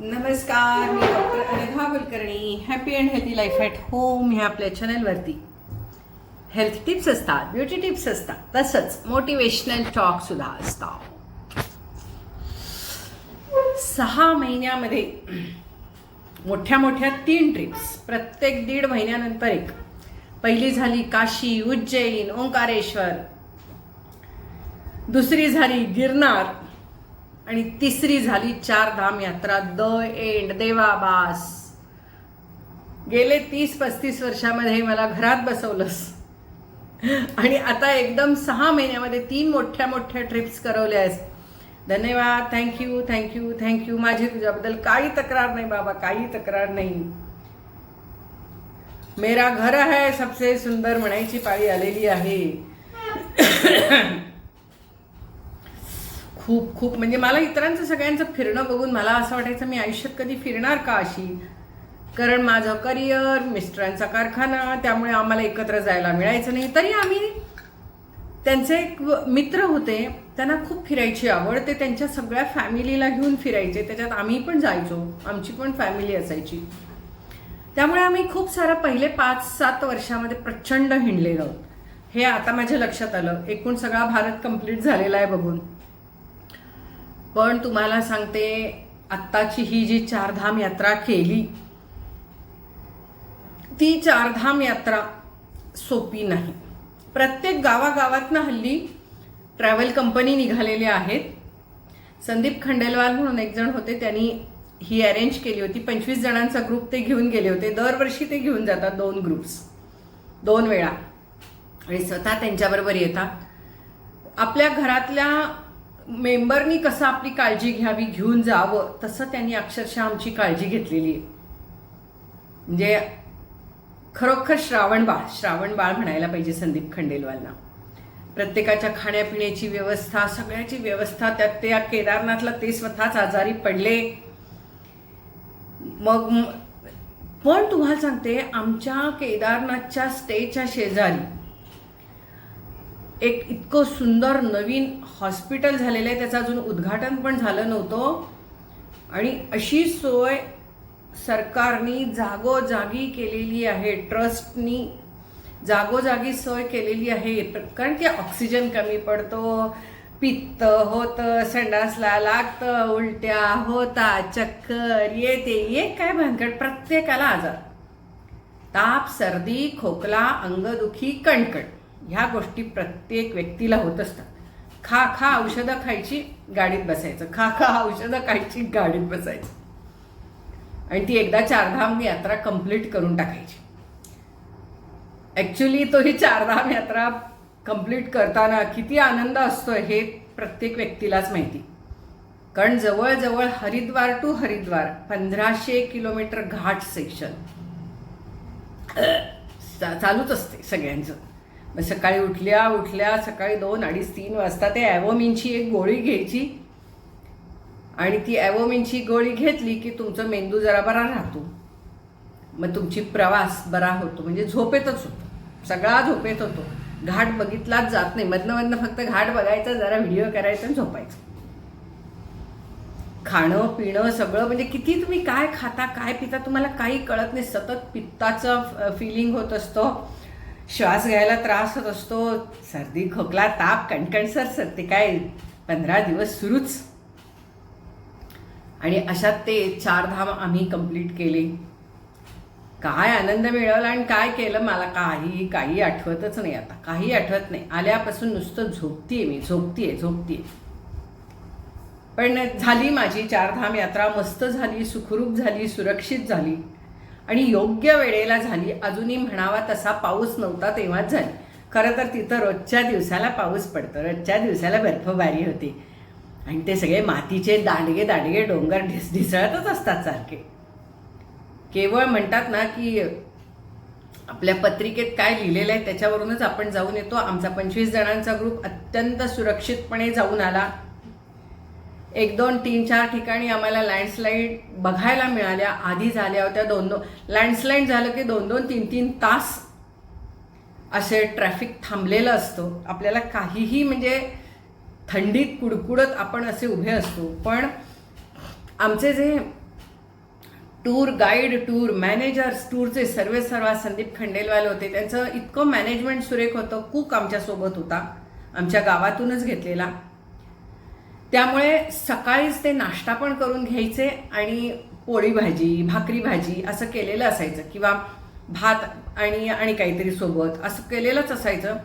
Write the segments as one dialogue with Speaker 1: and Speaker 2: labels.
Speaker 1: नमस्कार, मी doctor Anagha Kulkarni. Happy and healthy life at home ह्या आपल्या चॅनलवरती हेल्थ टिप्स असतात, ब्युटी टिप्स असतात, तसंच मोटिवेशनल टॉकसुद्धा असतात. 6 महिन्यामध्ये मोठ्या मोठ्या 3 ट्रिप्स, प्रत्येक 1.5 महिन्यानंतर एक. पहिली झाली काशी, उज्जैन, ओंकारेश्वर. दुसरी झाली गिरनार आणि तिसरी झाली 4 धाम यात्रा द एंड देवाबास. गेले 30-35 वर्षामध्ये मला घरात बसवलंस आणि आता एकदम 6 महिन्यामध्ये 3 मोठ्या मोठ्या ट्रिप्स करवल्यास. धन्यवाद, थँक्यू थँक्यू थँक्यू. माझी तुझ्याबद्दल काही तक्रार नाही बाबा, काही तक्रार नाही. मेरा घर है सबसे सुंदर म्हणायची पाळी आलेली आहे. खूप खूप म्हणजे मला इतरांचं सगळ्यांचं फिरणं बघून मला असं वाटायचं मी आयुष्यात कधी फिरणार का अशी. कारण माझं करिअर, मिस्टरांचा कारखाना, त्यामुळे आम्हाला एकत्र जायला मिळायचं नाही. तरी आम्ही, त्यांचे एक मित्र होते, त्यांना खूप फिरायची आवड. ते त्यांच्या सगळ्या फॅमिलीला घेऊन फिरायचे, त्याच्यात आम्ही पण जायचो, आमची पण फॅमिली असायची. त्यामुळे आम्ही खूप सारं पहिले 5-7 वर्षामध्ये प्रचंड हिंडलेलो. हे आता माझ्या लक्षात आलं, एकूण सगळा भारत कंप्लीट झालेला आहे बघून. पण तुम्हाला सांगते, आत्ताची ही जी 4 धाम यात्रा केली, ती 4 धाम यात्रा सोपी नाही. प्रत्येक गावागावातनं हल्ली ट्रॅव्हल कंपनी निघालेल्या आहेत. संदीप खंडेलवाल म्हणून एक जण होते, त्यांनी ही अरेंज केली होती. 25 जणांचा ग्रुप ते घेऊन गेले होते. दरवर्षी ते घेऊन जातात 2 ग्रुप्स, 2 वेळा, आणि स्वतः त्यांच्याबरोबर येतात. आपल्या घरातल्या मेंबरनी कसं आपली काळजी घ्यावी, घेऊन जावं, तसं त्यांनी अक्षरशः आमची काळजी घेतलेली आहे. म्हणजे खरोखर श्रावण बाळ म्हणायला पाहिजे संदीप खंडेलवालना. प्रत्येकाच्या खाण्यापिण्याची व्यवस्था, सगळ्याची व्यवस्था. त्यात त्या केदारनाथला ते स्वतःच आजारी पडले. मग पण तुम्हाला सांगते, आमच्या केदारनाथच्या स्टेच्या शेजारी एक इतकं सुंदर नवीन हॉस्पिटल झालेलं आहे. त्याचं अजून उद्घाटन पण झालं नव्हतं. आणि अशी सोय सरकारनी जागोजागी केलेली आहे, ट्रस्टनी जागोजागी सोय केलेली आहे. कारण की ऑक्सिजन कमी पडतो, पित्त होतं, संडासला लागतं, उलट्या होतात, चक्कर येते, एक काय भानगड, प्रत्येकाला आजार, ताप, सर्दी, खोकला, अंगदुखी, कणकण, ह्या गोष्टी प्रत्येक व्यक्तीला होत असतात. खा औषधं खायची, गाडीत बसायचं, खा औषधं खायची, गाडीत बसायचं, आणि ती एकदा 4 धाम यात्रा कंप्लीट करून टाकायची. ॲक्च्युली तो ही 4 धाम यात्रा कंप्लीट करताना किती आनंद असतोय हे प्रत्येक व्यक्तीलाच माहिती. कारण जवळजवळ Haridwar to Haridwar 1500 kilometre ghat section चालूच असते सगळ्यांचं. मग सकाळी उठल्या सकाळी 2, 2:30, 3 वाजता ते ॲवोमिनची एक गोळी घ्यायची, आणि ती ॲवोमिनची गोळी घेतली की तुमचा मेंदू जरा बरा राहतो. मग तुमची प्रवास बरा होतो. म्हणजे झोपेतच होतो, सगळा झोपेत होतो. घाट बघितलाच जात नाही. मधनं फक्त घाट बघायचं, जरा व्हिडिओ करायचं आणि झोपायचं. खाणं पिणं सगळं, म्हणजे किती तुम्ही काय खाता, काय पिता, तुम्हाला काही कळत नाही. सतत पित्ताचं फिलिंग होत असतं, श्वास घ्यायला त्रास होत असतो, सर्दी, खोकला, ताप, कणकण, सर ते काय 15 दिवस सुरूच. आणि अशात ते 4 धाम आम्ही कंप्लीट केले. काय आनंद मिळवला आणि काय केलं मला काही आठवतच नाही. आता काही आठवत नाही. आल्यापासून नुसतं झोपतीये. पण झाली माझी 4 धाम यात्रा, मस्त झाली, सुखरूप झाली, सुरक्षित झाली, आणि योग्य वेळेला झाली. अजूनही म्हणावा तसा पाऊस नव्हता तेव्हाच झाली. खरं तर तिथं रोजच्या दिवसाला पाऊस पडतो, रोजच्या दिवसाला बर्फबारी होते, आणि ते सगळे मातीचे दांडगे डोंगर ढिसळतच असतात सारखे. केवळ म्हणतात ना की आपल्या पत्रिकेत काय लिहिलेलं आहे त्याच्यावरूनच आपण जाऊन येतो. आमचा 25 जणांचा ग्रुप अत्यंत सुरक्षितपणे जाऊन आला. 1, 2, 3, 4 ठिकाणी आम्हाला लँडस्लाईड बघायला मिळाल्या. आधी झाल्या होत्या 2 लँडस्लाईड झालं की 2-2, 3-3 तास असे ट्रॅफिक थांबलेलं असतं. आपल्याला काहीही, म्हणजे थंडीत कुडकुडत आपण असे उभे असतो. पण आमचे जे टूर गाईड, टूर मॅनेजर्स, टूरचे सर्वा संदीप खंडेलवाल होते. त्यांचं इतकं मॅनेजमेंट सुरेख होतं. कुक आमच्यासोबत होता, आमच्या गावातूनच घेतलेला. त्यामुळे सकाळीच ते नाश्ता पण करून घ्यायचे आणि पोळी भाजी, भाकरी भाजी असं केलेलं असायचं, किंवा भात आणि काहीतरी सोबत असं केलेलंच असायचं.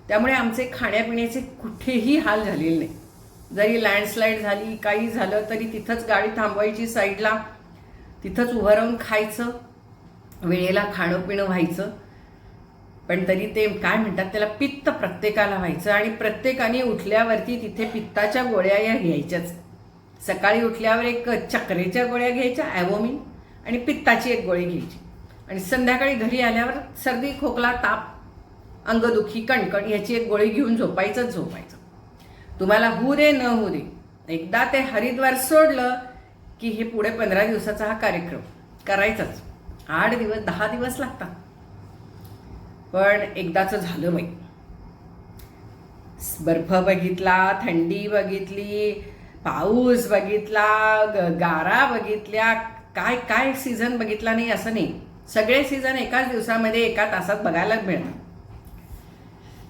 Speaker 1: त्यामुळे आमचे खाण्यापिण्याचे कुठेही हाल झालेले नाही. जरी लँडस्लाईड झाली, काही झालं तरी तिथंच गाडी थांबवायची साईडला, तिथंच उभं राहून खायचं, वेळेला खाणं पिणं व्हायचं. पण तरी ते काय म्हणतात त्याला, पित्त प्रत्येकाला व्हायचं. आणि प्रत्येकाने उठल्यावरती तिथे पित्ताच्या गोळ्या या घ्यायच्याच. सकाळी उठल्यावर एक चक्रेच्या गोळ्या घ्यायच्या, ॲवोमिन, आणि पित्ताची एक गोळी घ्यायची. आणि संध्याकाळी घरी आल्यावर सर्दी, खोकला, ताप, अंगदुखी, कणकण याची एक गोळी घेऊन झोपायचं. तुम्हाला होऊ दे न होऊ दे, एकदा ते हरिद्वार सोडलं की हे पुढे 15 दिवसाचा हा कार्यक्रम करायचाच. 8 दिवस 10 दिवस लागतात. पण एकदाचं झालं बाई. बर्फ बघितला, थंडी बघितली, पाऊस बघितला, गारा बघितल्या, काय काय सीझन बघितला नाही असं नाही. सगळे सीझन एकाच दिवसामध्ये 1 तासात बघायला मिळतात.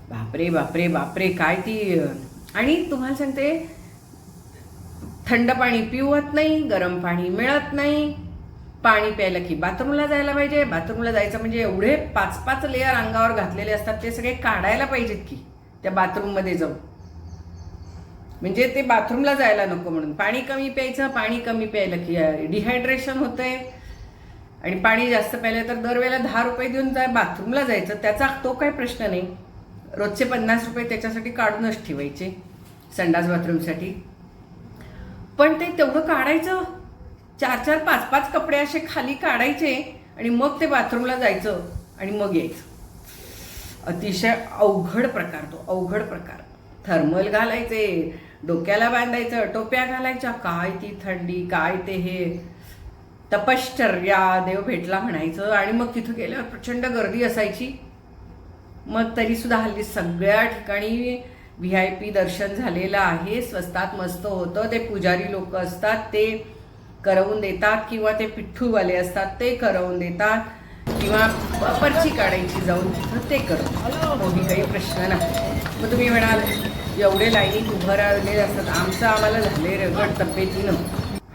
Speaker 1: बापरे बापरे बापरे, काय ती. आणि तुम्हाला सांगते, थंड पाणी पिवत नाही, गरम पाणी मिळत नाही. पाणी प्यायला की बाथरूमला जायला पाहिजे. बाथरूमला जायचं म्हणजे एवढे 5-5 लेअर अंगावर घातलेले असतात, ते सगळे काढायला पाहिजेत की त्या बाथरूममध्ये जाऊन. म्हणजे ते बाथरूमला जायला नको म्हणून. पाणी कमी प्यायचं, पाणी कमी प्यायलं की डिहायड्रेशन होतंय. आणि पाणी जास्त प्यायलं तर दरवेळेला 10 रुपये देऊन बाथरूमला जायचं. त्याचा तो काही प्रश्न नाही. रोजचे 50 रुपये त्याच्यासाठी काढूनच ठेवायचे, संडास बाथरूमसाठी. पण ते तेवढं काढायचं, 4-4, 5-5 कपडे असे खाली काढायचे आणि मग ते बाथरूमला जायचं आणि मग यायचं. अतिशय अवघड प्रकार तो, अवघड प्रकार. थर्मल घालायचे, डोक्याला बांधायचं, टोप्या घालायच्या. काय ती थंडी, काय ते हे तपश्चर्या, देव भेटला म्हणायचं. आणि मग तिथं गेल्यावर प्रचंड गर्दी असायची. मग तरीसुद्धा हल्ली सगळ्या ठिकाणी VIP दर्शन झालेलं आहे. स्वस्तात मस्त होतं. ते पुजारी लोक असतात ते करवून देतात, किंवा ते पिठ्ठूवाले असतात ते करवून देतात, किंवा पर्ची काढायची जाऊन तिथं ते करतात. कोणी काही प्रश्न नाही. मग तुम्ही म्हणाल एवढे लाईनीत उभं राहिलेले असतात. आम्हाला झाले रगड तब्येतीनं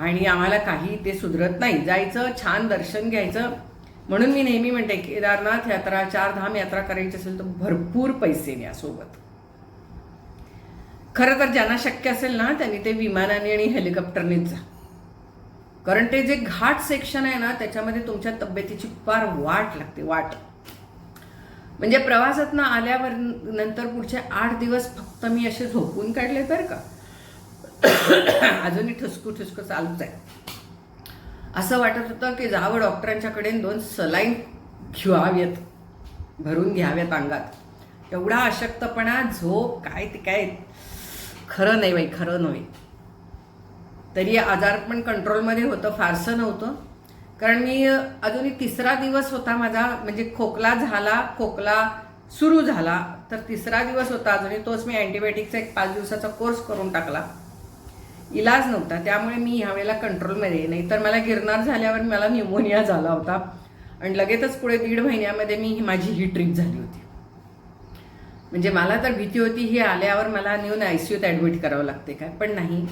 Speaker 1: आणि आम्हाला काही ते सुधरत नाही. जायचं, छान दर्शन घ्यायचं. म्हणून मी नेहमी म्हणते, केदारनाथ यात्रा, 4 धाम यात्रा करायची असेल तर भरपूर पैसे न्या सोबत. खरं तर ज्यांना शक्य असेल ना, त्यांनी ते विमानाने आणि हेलिकॉप्टरनेच जा. कारण ते जे घाट सेक्शन आहे ना, त्याच्यामध्ये तुमच्या तब्येतीची फार वाट लागते, वाट. म्हणजे प्रवासातनं आल्यावर नंतर पुढचे 8 दिवस फक्त मी असे झोपून काढले बरं का. अजूनही ठुसकू चालूच आहे. असं वाटत होतं की जावं डॉक्टरांच्याकडे, 2 सलाईन घ्याव्यात, भरून घ्याव्यात अंगात. एवढा अशक्तपणा, झोप, काय ते काय खरं नाही बाई, खरं नव्हे. तरी आजार पण कंट्रोलमध्ये होतं, फारसं नव्हतं. कारण मी अजूनही 3रा दिवस होता माझा, म्हणजे खोकला सुरू झाला तर 3रा दिवस होता अजूनही. तोच मी अँटीबायोटिकचा एक 5 दिवसाचा कोर्स करून टाकला. इलाज नव्हता, त्यामुळे मी ह्यावेळेला कंट्रोलमध्ये. नाही तर मला गिरनार झाल्यावर मला न्यूमोनिया झाला होता आणि लगेचच पुढे 1.5 महिन्यामध्ये माझी ही ट्रीप झाली होती. म्हणजे मला तर भीती होती ही आल्यावर मला नेऊन ICUत ॲडमिट करावं लागते काय. पण नाही,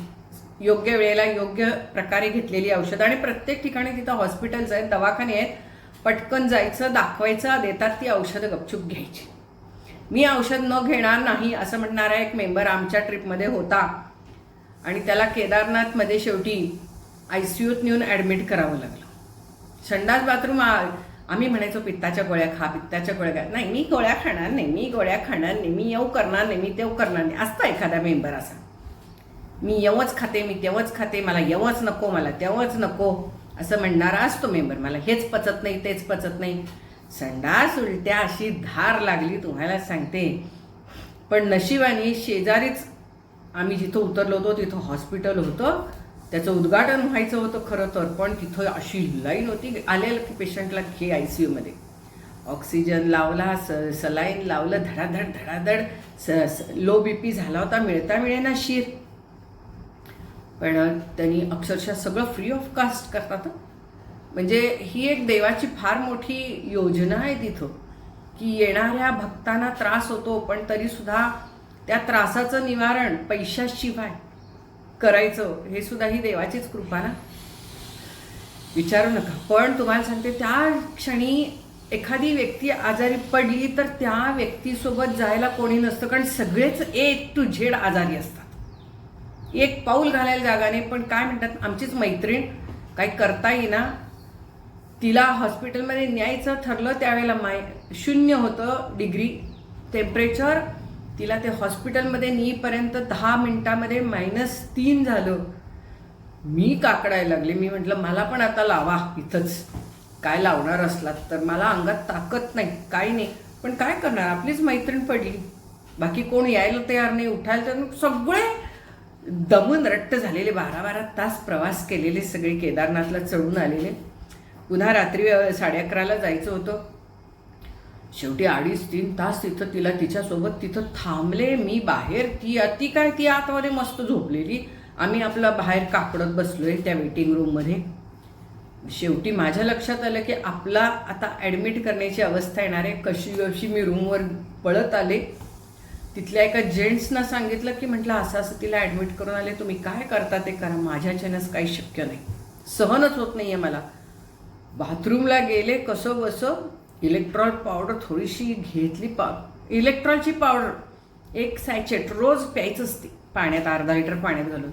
Speaker 1: योग्य वेळेला योग्य प्रकारे घेतलेली औषधं. आणि प्रत्येक ठिकाणी तिथं हॉस्पिटल्स आहेत, दवाखाने आहेत. पटकन जायचं, दाखवायचं, देतात ती औषधं, गपचूप घ्यायची. मी औषध न घेणार नाही असं म्हणणारा एक मेंबर आमच्या ट्रिपमध्ये होता. आणि त्याला केदारनाथमध्ये शेवटी ICUत नेऊन ॲडमिट करावं लागलं. संडास बाथरूम आम्ही म्हणायचो पित्ताच्या गोळ्या खा, पित्ताच्या गोळ्या खा. नाही, मी गोळ्या खाणार नाही, मी गोळ्या खाणार नाही, मी येऊ करणार नाही, मी तेव करणार नाही. असता एखादा मेंबर असा, मी येवच खाते, मी तेवच खाते, मला येवच नको, मला तेवच नको असं म्हणणारा असतो मेंबर. मला हेच पचत नाही, तेच पचत नाही. संडास उलट्या अशी धार लागली तुम्हाला सांगते. पण नशिबाने शेजारीच आम्ही जिथं उतरलो होतो तिथं हॉस्पिटल होतं. त्याचं उद्घाटन व्हायचं होतं खरं तर. पण तिथं अशी लाईन होती. आलेलं पेशंटला घे ICUमध्ये. ऑक्सिजन लावला, सलाईन लावलं, धडाधड. लो BP झाला होता, मिळता मिळेना शीर. पण त्यांनी अक्षरशः सगळं फ्री ऑफ कास्ट करतात. म्हणजे ही एक देवाची फार मोठी योजना आहे तिथं, की येणाऱ्या भक्तांना त्रास होतो पण तरीसुद्धा त्या त्रासाचं निवारण पैशाशिवाय करायचं, हे सुद्धा ही देवाचीच कृपा ना, विचारू नका. पण तुम्हाला सांगते, त्या क्षणी एखादी व्यक्ती आजारी पडली तर त्या व्यक्तीसोबत जायला कोणी नसतं, कारण सगळेच A to Z आजारी असतात, एक पाऊल घालायला जागा नाही. पण काय म्हणतात, आमचीच मैत्रीण काही करता येईना, तिला हॉस्पिटलमध्ये न्यायचं ठरलं त्यावेळेला 0 होतं डिग्री टेम्परेचर. तिला ते हॉस्पिटलमध्ये नेईपर्यंत 10 मिनिटामध्ये -3 झालं. मी काकडायला लागले. मी म्हटलं मला पण आता लावा इथंच, काय लावणार असलात तर. मला अंगात ताकद नाही, काही नाही, पण काय करणार, आपलीच मैत्रीण पडली, बाकी कोण यायला तयार नाही, उठायला तर. सगळे दमून रट्ट झालेले, 12-12 तास प्रवास केलेले, सगळे केदारनाथला चढून आलेले. पुन्हा रात्री 11:30ला जायचं होतं. शेवटी 2.5-3 तास तिथं तिला तिच्यासोबत तिथं थांबले. मी बाहेर, ती आतमध्ये मस्त झोपलेली, आम्ही आपलं बाहेर काकडत बसलोय त्या वेटिंग रूममध्ये. शेवटी माझ्या लक्षात आलं की आपला आता ॲडमिट करण्याची अवस्था येणार आहे. कशी मी रूमवर पळत आले. तिथल्या एका जेंट्सना सांगितलं की म्हटलं असं असं तिला ॲडमिट करून आले, तुम्ही काय करता ते करा, माझ्याच्यानंच काही शक्य नाही, सहनच होत नाही आहे मला. बाथरूमला गेले, कसं बसं इलेक्ट्रॉल पावडर थोडीशी घेतली, इलेक्ट्रॉलची पावडर 1 सॅचेट रोज प्यायचं असते पाण्यात, 1/2 लिटर पाण्यात घालून.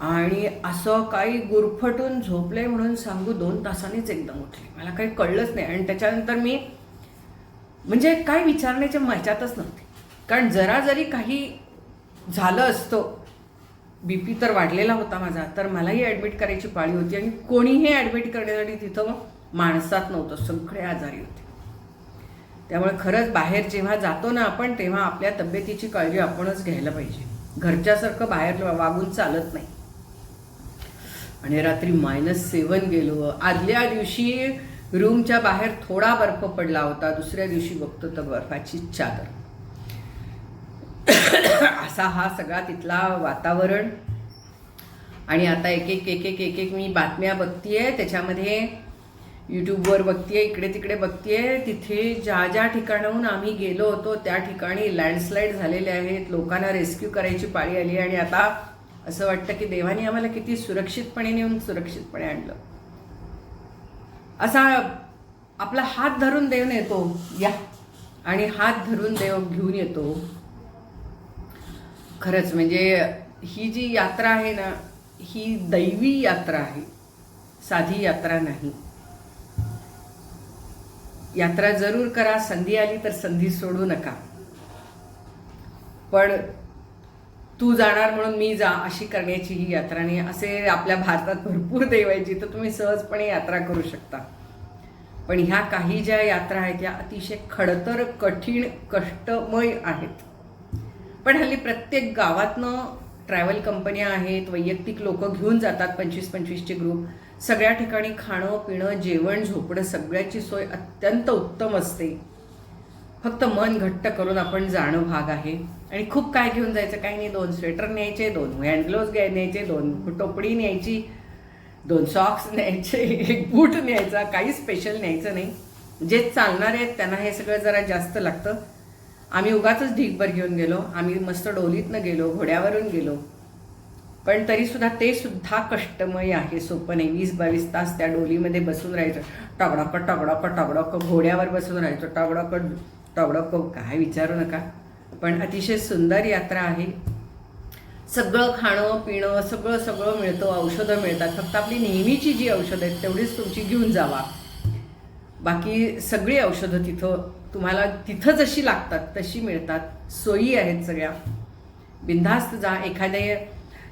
Speaker 1: आणि असं काही गुरफटून झोपले म्हणून सांगू 2 तासांनीच एकदम उठले. मला काही कळलंच नाही. आणि त्याच्यानंतर मी म्हणजे काय विचारण्याच्या मजातच नव्हते, कारण जरा जरी काही झालं असतं, BP तर वाढलेला होता माझा, तर मलाही ॲडमिट करायची पाळी होती. आणि कोणीही ॲडमिट करण्यासाठी तिथं माणसात नव्हतं, सगळे आजारी होते. त्यामुळे खरंच बाहेर जेव्हा जातो ना आपण, तेव्हा आपल्या तब्येतीची काळजी आपणच घ्यायला पाहिजे. घरच्यासारखं बाहेर वागून चालत नाही. आणि रात्री -7 गेलो. आदल्या दिवशी रूमच्या बाहेर थोडा बर्फ पडला होता, दुसऱ्या दिवशी बघतो तर बर्फाची चादर. असा हा सगळा तिथला वातावरण. आणि आता एक मी बातम्या बघतीये, त्याच्यामध्ये यूट्यूबवर बघतीये, इकडे तिकडे बघतीये, तिथे ज्या ज्या ठिकाणाहून आम्ही गेलो होतो त्या ठिकाणी लँडस्लाईड झालेले आहेत, लोकांना रेस्क्यू करायची पाळी आली. आणि आता असं वाटतं की देवाने आम्हाला किती सुरक्षितपणे नेऊन सुरक्षितपणे आणलं. असा आपला हात धरून देव येतो, या, आणि हात धरून देव घेऊन येतो. खरंच म्हणजे ही जी यात्रा आहे ना, ही दैवी यात्रा आहे, साधी यात्रा नाही. यात्रा जरूर करा, संधी आली तर संधी सोडू नका. पण तू जाणार म्हणून मी जा अशी करण्याची ही यात्रा नाही. असे आपल्या भारतात भरपूर देव आहेत जिथं तुम्ही सहजपणे यात्रा करू शकता. पण ह्या काही ज्या यात्रा आहेत त्या अतिशय खडतर, कठीण, कष्टमय आहेत. पण हल्ली प्रत्येक गावातनं ट्रॅव्हल कंपन्या आहेत, वैयक्तिक लोक घेऊन जातात, 25-25चे ग्रुप. सगळ्या ठिकाणी खाणं पिणं जेवण झोपणं सगळ्याची सोय अत्यंत उत्तम असते. फक्त मन घट्ट करून आपण जाणं भाग आहे. आणि खूप काय घेऊन जायचं काही नाही. 2 स्वेटर न्यायचे, 2 हँड ग्लोव्ज न्यायचे, 2 टोपडी न्यायची, 2 सॉक्स न्यायचे, 1 बूट न्यायचा, काही स्पेशल न्यायचं नाही. जे चालणार आहेत त्यांना हे सगळं जरा जास्त लागतं. आम्ही उगाचच ढीकभर घेऊन गेलो. आम्ही मस्त डोलीतनं गेलो, घोड्यावरून गेलो, पण तरीसुद्धा ते सुद्धा कष्टमय आहे, सोपं नाही. 20-22 तास त्या डोलीमध्ये बसून राहायचं, टगडक टगडक टगडक, घोड्यावर बसून राहायचं, टगडक टगडक, काय विचारू नका. पण अतिशय सुंदर यात्रा आहे. सगळं खाणं पिणं सगळं सगळं मिळतं, औषधं मिळतात. फक्त आपली नेहमीची जी औषधं आहेत तेवढीच तुमची घेऊन जावा. बाकी सगळी औषधं तिथं तुम्हाला तिथं जशी लागतात तशी मिळतात. सोयी आहेत सगळ्या. बिनधास्त जा.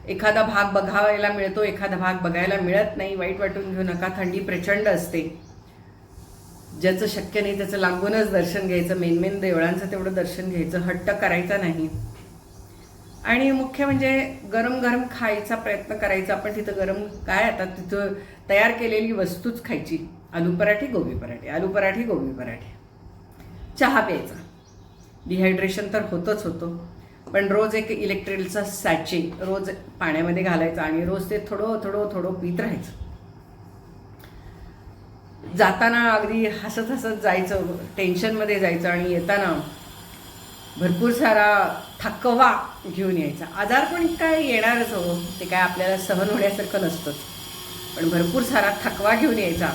Speaker 1: एखादा भाग बघायला मिळतो, एखादा भाग बघायला मिळत नाही, वाईट वाटून घेऊ नका. थंडी प्रचंड असते. ज्याचं शक्य नाही त्याचं लागूनच दर्शन घ्यायचं. मेन देवळांचं तेवढं दर्शन घ्यायचं, हट्ट करायचा नाही. आणि मुख्य म्हणजे गरम गरम खायचा प्रयत्न करायचा. आपण तिथं गरम काय, आता तिथं तयार केलेली वस्तूच खायची. आलू पराठे, गोबी पराठे, आलू पराठे, गोबी पराठे. चहा प्यायचा. डिहायड्रेशन तर होतच होतं, पण रोज एक इलेक्ट्रिलचा सॅचे रोज पाण्यामध्ये घालायचा आणि रोज ते थोडं थोडं थोडं पीत राहायचं. जाताना अगदी हसत हसत जायचं, टेन्शनमध्ये जायचं आणि येताना भरपूर सारा थकवा घेऊन यायचा. आजार पण काय येणारच हो, ते काय आपल्याला सहन होण्यासारखं नसतंच, पण भरपूर सारा थकवा घेऊन यायचा.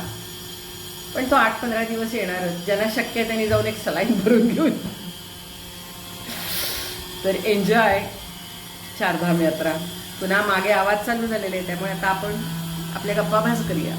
Speaker 1: पण तो 8-15 दिवस येणारच. ज्यांना शक्य आहे त्यांनी जाऊन एक सलाईन भरून घेऊन. तर एन्जॉय चारधाम यात्रा. पुन्हा मागे आवाज चालू झालेले आहे, त्यामुळे आता आपण आपल्या गप्पा भास करूया.